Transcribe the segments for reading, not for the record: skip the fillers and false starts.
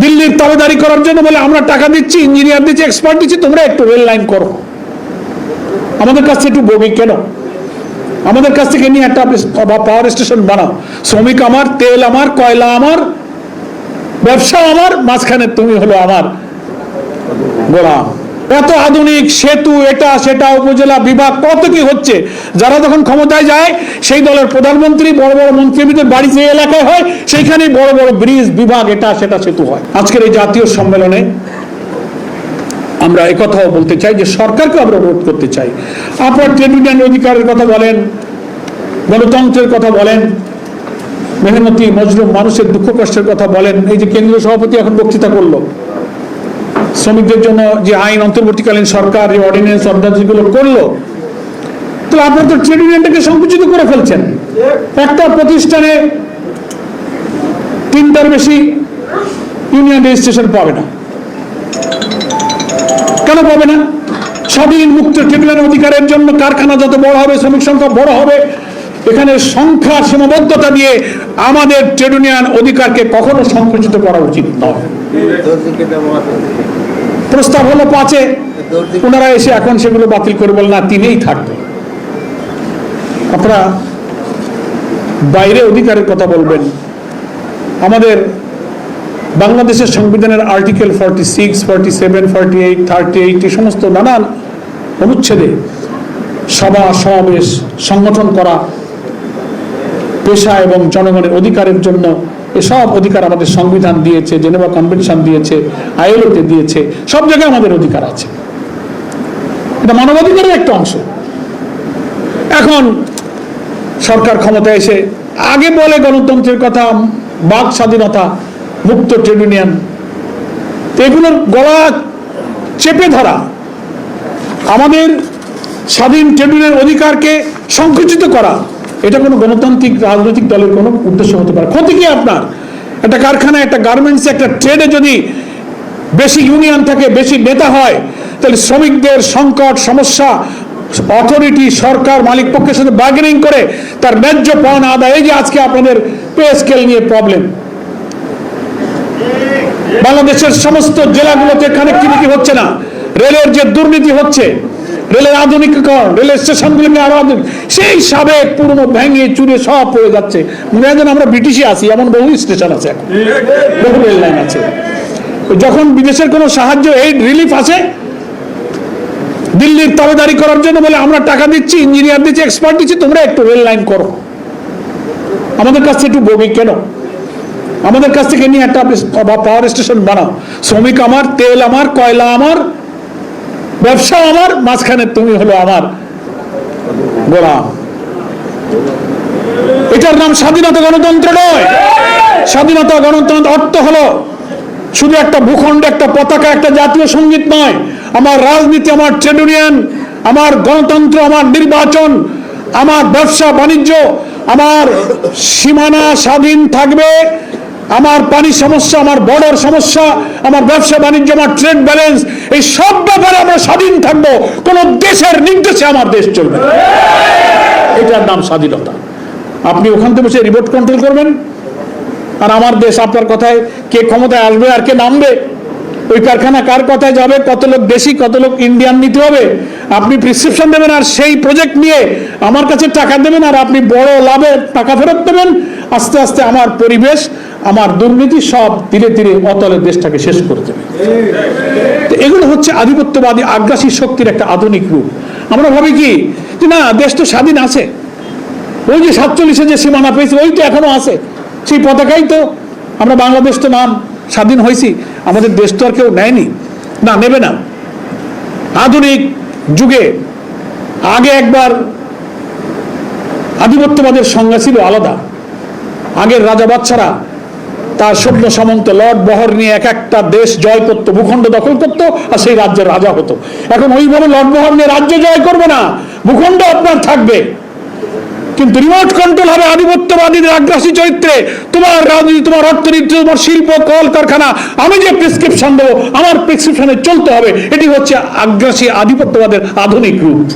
দিল্লির তাবেদারি করার জন্য বলে আমরা টাকা দিচ্ছি, ইঞ্জিনিয়ার দিচ্ছি, এক্সপার্ট দিচ্ছি, তোমরা একটু রেল লাইন করো। আমাদের কাছ থেকে একটু বগি কেন? আমাদের কাছ থেকে নিয়ে একটা পাওয়ার স্টেশন বানাও। শ্রমিক আমার, তেল আমার, কয়লা আমার, ব্যবসা আমার, মাঝখানে তুমি হলো আমার গোলাম। এত আধুনিক সেতু, এটা সেটা, উপজেলা বিভাগ, কত কি হচ্ছে। যারা যখন ক্ষমতায় যায় সেই দলের প্রধানমন্ত্রী, বড় বড় মন্ত্রীদের বাড়ি যে এলাকায় হয় সেইখানেই বড় বড় ব্রিজ, বিভাগ, এটা সেটা, সেতু হয়। আজকের এই জাতীয় সম্মেলনে আমরা একথাও বলতে চাই যে সরকারকে আমরা অনুরোধ করতে চাই, আপনার ট্রেড ইউনিয়ন অধিকারের কথা বলেন, গণতন্ত্রের কথা বলেন, মেহনতি মজলুম মানুষের দুঃখ কষ্টের কথা বলেন। এই যে কেন্দ্রীয় সভাপতি এখন বক্তৃতা করলো, শ্রমিকদের জন্য যে আইন অন্তর্বর্তীকালীন সরকার যে অর্ডিন্যান্স অর্ডারগুলো করলো, তো আপনারা তো ট্রেড ইউনিয়নটাকে সংকুচিত করে ফেলছেন। একটা প্রতিষ্ঠানে 3টার বেশি ইউনিয়ন রেজিস্ট্রেশন পাবে না। কেন পাবে না? স্বাধীন মুক্ত ট্রেড ইউনিয়ন অধিকারের জন্য কারখানা যত বড় হবে, শ্রমিক সংখ্যা বড় হবে, এখানে সংখ্যা সীমাবদ্ধতা দিয়ে আমাদের ট্রেড ইউনিয়ন অধিকারকে কখনো সংকুচিত করা উচিত নয়। প্রস্তাব হলো 5-এ, ওনারা এসে এখন সেগুলো বাতিল করে বল না 3-এই থাকবে। আপনারা বাইরে অধিকারের কথা বলবেন। আমাদের বাংলাদেশের সংবিধানের আর্টিকেল 46, 47, 48, 38 এই সমস্ত নানান অনুচ্ছেদে সভা সমাবেশ সংগঠন করা, পেশা এবং জনগণের অধিকারের জন্য এসব অধিকার আমাদের সংবিধান দিয়েছে, জেনেভা কনভেনশন দিয়েছে, আইএলওতে দিয়েছে, সব জায়গায় আমাদের অধিকার আছে। এটা মানবাধিকারের একটা অংশ। এখন সরকার ক্ষমতায় এসে আগে বলে গণতন্ত্রের কথা, বাক স্বাধীনতা, মুক্ত ট্রেড ইউনিয়ন, এগুলোর গলা চেপে ধরা, আমাদের স্বাধীন ট্রেড ইউনিয়নের অধিকারকে সংকুচিত করা, এটা কোনো গণতান্ত্রিক রাজনৈতিক দলের কোনো উদ্দেশ্য হতে পারে। ক্ষতি কি আপনার? একটা কারখানা, একটা গার্মেন্টস, একটা ট্রেডে যদি বেশি ইউনিয়ন থাকে, বেশি নেতা হয়, তাহলে শ্রমিকদের সংকট সমস্যা, অথরিটি সরকার মালিক পক্ষের সাথে বার্গেনিং করে তার ন্যায্য পাওনা আদায়। এই যে আজকে আপনাদের পে স্কেল নিয়ে প্রবলেম, বাংলাদেশের সমস্ত জেলাগুলোতে কানেক্টিভিটি হচ্ছে না, রেলের যে দুর্নীতি হচ্ছে, রেলের আধুনিকীকরণ, রেলের স্টেশনগুলোকে আরো আধুনিক, সেই সাবেক পুরনো ভেঙে চুরে সব পড়ে যাচ্ছে। মনে হয় যেন আমরা ব্রিটিশে আছি, এমন বহু স্টেশন আছে, এখন বহু রেল লাইন আছে। যখন বিদেশের কোনো সাহায্য, এই রিলিফ আছে, দিল্লির তাবেদারি করার জন্য বলে আমরা টাকা দিচ্ছি, ইঞ্জিনিয়ার দিচ্ছি, এক্সপার্ট দিচ্ছি, তোমরা একটু রেল লাইন করো। আমাদের কাছ থেকে একটু বগি কেন? আমাদের কাছ থেকে নিয়ে একটা পাওয়ার স্টেশন বানাও। শ্রমিক আমার, তেল আমার, কয়লা আমার, ব্যবসা আমার, মাঝখানে তুমি হলো আমার গোলাম। এটার নাম স্বাধীনতা, গণতন্ত্র নয়। স্বাধীনতা গণতন্ত্র অর্থ হলো শুধু একটা ভূখণ্ড, একটা পতাকা, একটা জাতীয় সঙ্গীত নয়। আমার রাজনীতি, আমার ট্রেড ইউনিয়ন, আমার গণতন্ত্র, আমার নির্বাচন, আমার ব্যবসা বাণিজ্য, আমার সীমানা স্বাধীন থাকবে, আমার পানি সমস্যা, আমার বর্ডার সমস্যা, আমার ব্যবসা বাণিজ্য, আমার ট্রেড ব্যালেন্স, এই সব ব্যাপারে আমরা স্বাধীন থাকবো। কোন দেশের নির্দেশে আমার দেশ চলবে, এটার নাম স্বাধীনতা। আপনি ওখান থেকে বসে রিমোট কন্ট্রোল করবেন, আর আমার দেশ আপনার কথায় কে ক্ষমতায় আসবে আর কে নামবে, ওই কারখানা কার কথায় যাবে, কত লোক দেশি কত লোক ইন্ডিয়ান নিতে হবে, আপনি প্রেসক্রিপশন দেবেন আর সেই প্রজেক্ট নিয়ে আমার কাছে টাকা দেবেন, আর আপনি বড় লাভে টাকা ফেরত দেবেন। আস্তে আস্তে আমার পরিবেশ, আমার দুর্নীতি সব ধীরে ধীরে অতলে দেশটাকে শেষ করে দেবে। এগুলো হচ্ছে আধিপত্যবাদী আগ্রাসী শক্তির একটা আধুনিক রূপ। আমরা ভাবি কি যে না, দেশ তো স্বাধীন আছে, ওই যে 47-এ যে সীমানা পেয়েছে ওই তো এখনো আছে, সেই পতাকাই তো, আমরা বাংলাদেশ তো নাম স্বাধীন হয়েছি, আমাদের দেশ তো আর কেউ নেয়নি, না নেবে না। আধুনিক যুগে আগে একবার আধিপত্যবাদের সংজ্ঞা ছিল আলাদা। আগের রাজা বাদশারা তার সৈন্য সামন্ত লর্ড বহর নিয়ে এক একটা দেশ জয় করতো, ভূখণ্ড দখল করতো, আর সেই রাজ্যের রাজা হতো। এখন ওইভাবে লর্ড বহর নিয়ে রাজ্য জয় করবে না, ভূখণ্ড আপনার থাকবে, কিন্তু রিমোট কন্ট্রোল হবে আধিপত্যবাদীদের আগ্রাসী চরিত্রে। তোমার রাজনীতি, তোমার অর্থনীতি, তোমার শিল্প কল কারখানা, আমি যে প্রেসক্রিপশন দেবো আমার প্রেসক্রিপশনে চলতে হবে। এটি হচ্ছে আগ্রাসী আধিপত্যবাদের আধুনিক রূপ।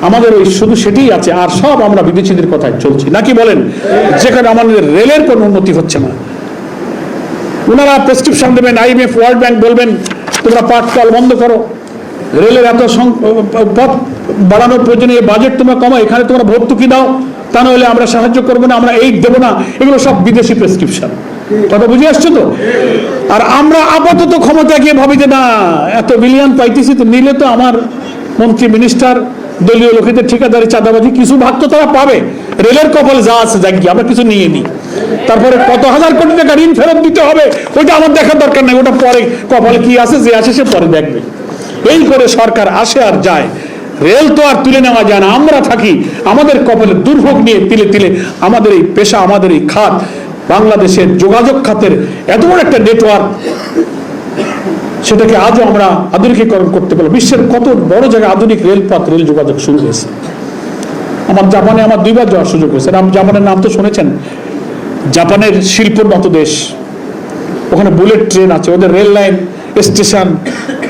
আমাদের ওই শুধু সেটাই আছে, আর সব আমরা বিদেশিদের কথায় চলছি নাকি বলেন? যেখানে আমাদের রেলের কোনো উন্নতি হচ্ছে না, ওনারা প্রেসক্রিপশন দেবেন, IMF ওয়ার্ল্ড ব্যাংক বলবেন তোমরা পাটকল বন্ধ করো, রেলের এত পথ বাড়ানোর প্রয়োজনে বাজেট তোমরা কমাও, এখানে তোমরা ভর্তুকি দাও, তা নাহলে আমরা সাহায্য করবো না, আমরা এইড দেবো না। এগুলো সব বিদেশি প্রেসক্রিপশন। কথা বুঝে আসছো তো? আর আমরা আপাতত ক্ষমতা গিয়ে ভাবি যে না এত বিলিয়ন পাইতেছি, তো নিলে তো আমার মন্ত্রী মিনিস্টার দলীয় লোকেদের ঠিকাদারি চাঁদাবাজি কিছু ভাগ তো তারা পাবে, রেলের কপাল যা আছে যাক গিয়ে আমরা কিছু নিয়ে নিই, তারপরে কত হাজার কোটি টাকা ঋণ ফেরত দিতে হবে ওইটা আমার দেখার দরকার নেই, ওটা পরে কপালে কি আছে যে আছে সে পরে দেখবে। এই করে সরকার আসে আর যায়, রেল তো আর তুলে নেওয়া যায় না। আমরা থাকি আমাদের কপালে দুর্ভোগ নিয়ে তিলে তিলে আমাদের এই পেশা, আমাদের এই খাত, বাংলাদেশের যোগাযোগ খাতের এত বড় একটা নেটওয়ার্ক, সেটাকে আজও আমরা আধুনিকীকরণ করতে পারলাম। বিশ্বের কত বড় জায়গায় আধুনিক রেলপথ, রেল যোগাযোগ শুরু হয়েছে। জাপানে আমার 2 বার যাওয়ার সুযোগ হয়েছে। জাপানের নাম তো শুনেছেন, জাপানের শিল্পোন্নত দেশ, ওখানে বুলেট ট্রেন আছে, ওদের রেল লাইন স্টেশন।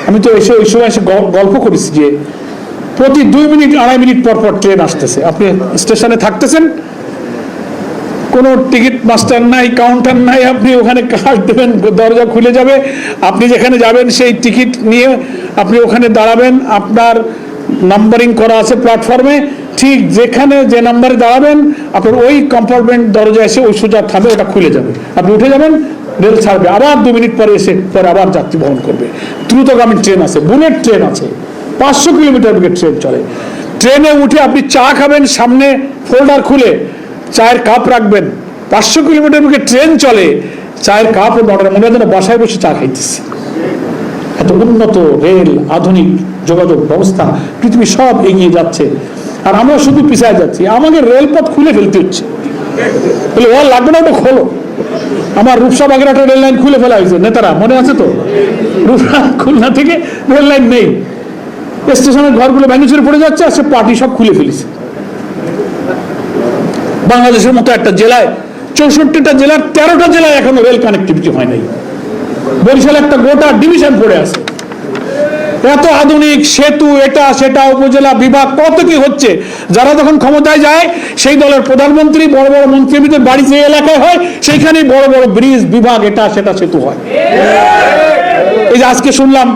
আমি তো এসে ওই সময় এসে গল্প করেছি যে প্রতি 2 মিনিট 2.5 মিনিট পর পর ট্রেন আসতেছে, আপনি স্টেশনে থাকতেছেন, কোনো টিকিট মাস্টার নাই, কাউন্টার নাই, আপনি ওখানে কার্ড দেবেন, দরজা খুলে যাবে, আপনি যেখানে যাবেন সেই টিকিট নিয়ে আপনি ওখানে দাঁড়াবেন, আপনার নাম্বারিং করা আছে প্ল্যাটফর্মে, ঠিক যেখানে যে নাম্বারে দাঁড়াবেন আপনার ওই কম্পার্টমেন্ট দরজা এসে ওই সোজা থামবে, ওটা খুলে যাবে, আপনি উঠে যাবেন, রেল ছাড়বে, আবার 2 মিনিট পরে এসে পরে আবার যাত্রী বহন করবে। দ্রুতগামী ট্রেন আছে, বুলেট ট্রেন আছে, 500 কিলোমিটার বেগে ট্রেন চলে। ট্রেনে উঠে আপনি চা খাবেন, সামনে ফোল্ডার খুলে চায়ের কাপ রাখবেন, 500 কিলোমিটার বেগে ট্রেন চলে, চায়ের কাপ ও নড়ে, মনে হয় যেন বাসায় বসে চা খাইতেছে। এত উন্নত রেল, আধুনিক যোগাযোগ ব্যবস্থা, পৃথিবী সব এগিয়ে যাচ্ছে আর আমরা শুধু পিছায় যাচ্ছি। আমাদের রেলপথ খুলে ফেলতে হচ্ছে, বলে ও লাগবে না, ওটা খোলো। আমার রূপসা বাগেরহাটের রেল লাইন খুলে ফেলা হয়েছে, নেতারা মনে আছে তো? রূপসা খুলনা থেকে রেল লাইন নেই, স্টেশনের ঘরগুলো ভেঙে চুরে পড়ে যাচ্ছে, আর সে পার্টি সব খুলে ফেলেছে। বাংলাদেশের মতো একটা জেলায়, 64টা জেলার 13টা জেলায় এখনো রেল কানেক্টিভিটি হয় নাই। বরিশাল একটা গোটা ডিভিশন পড়ে আছে। এত আধুনিক সেতু, এটা সেটা, উপজেলা বিভাগ, কত কি হচ্ছে। যারা যখন ক্ষমতায় যায় সেই দলের প্রধানমন্ত্রী, বড় বড় মন্ত্রীদের বাড়ি যে এলাকায় হয় সেইখানে বড় বড় ব্রিজ, বিভাগ, এটা সেটা, সেতু হয়। এই যে আজকে শুনলাম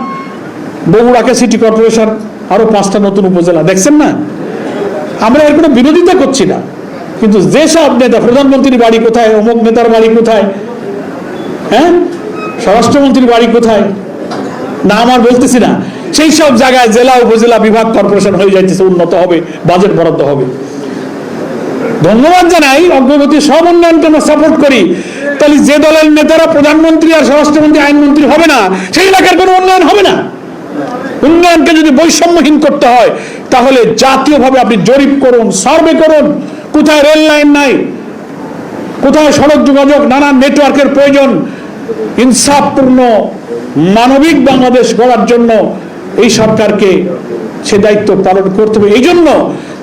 বগুড়াকে সিটি কর্পোরেশন, আরো 5টা নতুন উপজেলা, দেখছেন না? আমরা এর কোনো বিরোধিতা করছি না, কিন্তু যেসব নেতা, প্রধানমন্ত্রীর বাড়ি কোথায়, অমুক নেতার বাড়ি কোথায়, হ্যাঁ, স্বরাষ্ট্রমন্ত্রীর বাড়ি কোথায়, না আমার বলতেছি না, সেই সব জায়গায় জেলা, উপজেলা, বিভাগ, কর্পোরেশন হয়ে যাইতেছে, উন্নত হবে, বাজেট বরাদ্দ হবে। ধন্যবাদ জানাই, অগ্রগতি সব উন্নয়নকে আমরা সাপোর্ট করি। তাহলে যে দলের নেতারা প্রধানমন্ত্রী আর স্বরাষ্ট্রমন্ত্রী, আইনমন্ত্রী হবে না, সেই এলাকার কোনো উন্নয়ন হবে না। উন্নয়নকে যদি বৈষম্যহীন করতে হয় তাহলে জাতীয়ভাবে আপনি জরিপ করুন, সার্ভে করুন, কোথায় রেল লাইন নাই, কোথায় সড়ক যোগাযোগ, নানান নেটওয়ার্কের প্রয়োজন। ইনসাফপূর্ণ মানবিক বাংলাদেশ গড়ার জন্য এই সরকারকে সে দায়িত্ব পালন করতে হবে। এই জন্য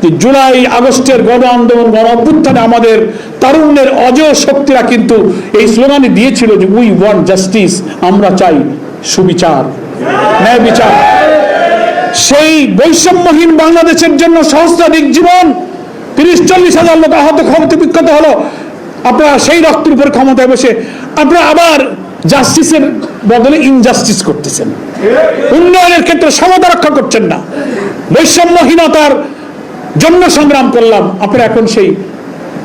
যে জুলাই আগস্টের গণ আন্দোলন, গণ অভ্যুত্থানে আমাদের তারুণ্যের অজেয় শক্তিরা কিন্তু এই স্লোগানে দিয়েছিল যে উই ওয়ান্ট জাস্টিস, আমরা চাই সুবিচার, ন্যায় বিচার। সেই বৈষম্যহীন বাংলাদেশের জন্য সহস্রাধিক জীবন, 30-40 হাজার লোক আহত, ক্ষত বিক্ষত হলো। আপনারা সেই রক্তের উপর ক্ষমতায় বসে আপনারা আবার জাস্টিসের বদলে ইনজাস্টিস করতেছেন, উন্নয়নের ক্ষেত্রে সমতা রক্ষা করছেন না। বৈষম্যহীনতার জন্য সংগ্রাম করলাম, আপনারা এখন সেই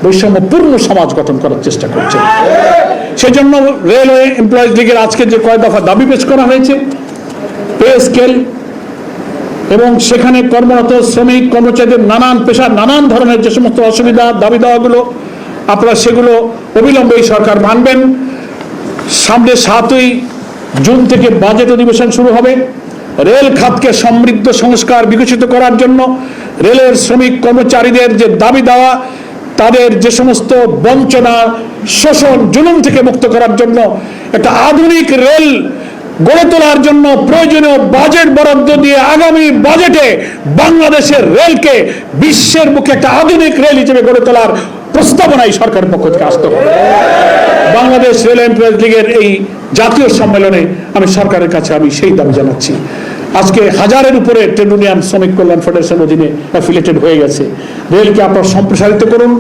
বৈষম্যপূর্ণ সমাজ গঠন করার চেষ্টা করছেন। সেই জন্য রেলওয়ে এমপ্লয়িজ লীগের আজকে যে কয়েক দফা দাবি পেশ করা হয়েছে, পে স্কেল এবং সেখানে কর্মরত শ্রমিক কর্মচারীদের নানান পেশার নানান ধরনের যে সমস্ত অসুবিধা, দাবি দেওয়াগুলো, আপনারা সেগুলো অবিলম্বে এই সরকার মানবেন। সামনে 7ই জুন থেকে বাজেট অধিবেশন শুরু হবে। রেল খাতকে সমৃদ্ধ, সংস্কার, বিকশিত করার জন্য রেলের শ্রমিক কর্মচারীদের যে দাবি দেওয়া, তাদের যে সমস্ত বঞ্চনা, শোষণ, জুলুম থেকে মুক্ত করার জন্য একটা আধুনিক রেল গড়ে তোলার জন্য প্রয়োজনীয় বাজেট বরাদ্দ দিয়ে আগামী বাজেটে বাংলাদেশের রেলকে বিশ্বের বুকে একটা আধুনিক রেল হিসেবে গড়ে তোলার প্রস্তাবনাই সরকারের পক্ষ থেকে আসতে হবে। বাংলাদেশ রেল এমপ্লয়িজ লীগের এই জাতীয় সম্মেলনে আমি সরকারের কাছে আমি সেই দাবি জানাচ্ছি। আজকে 1000-এর উপরে ট্রেড ইউনিয়ন শ্রমিক কল্যাণ ফেডারেশন অধীনে অ্যাফিলিয়েটেড হয়ে গেছে। রেলকে আপনারা সম্প্রসারিত করুন।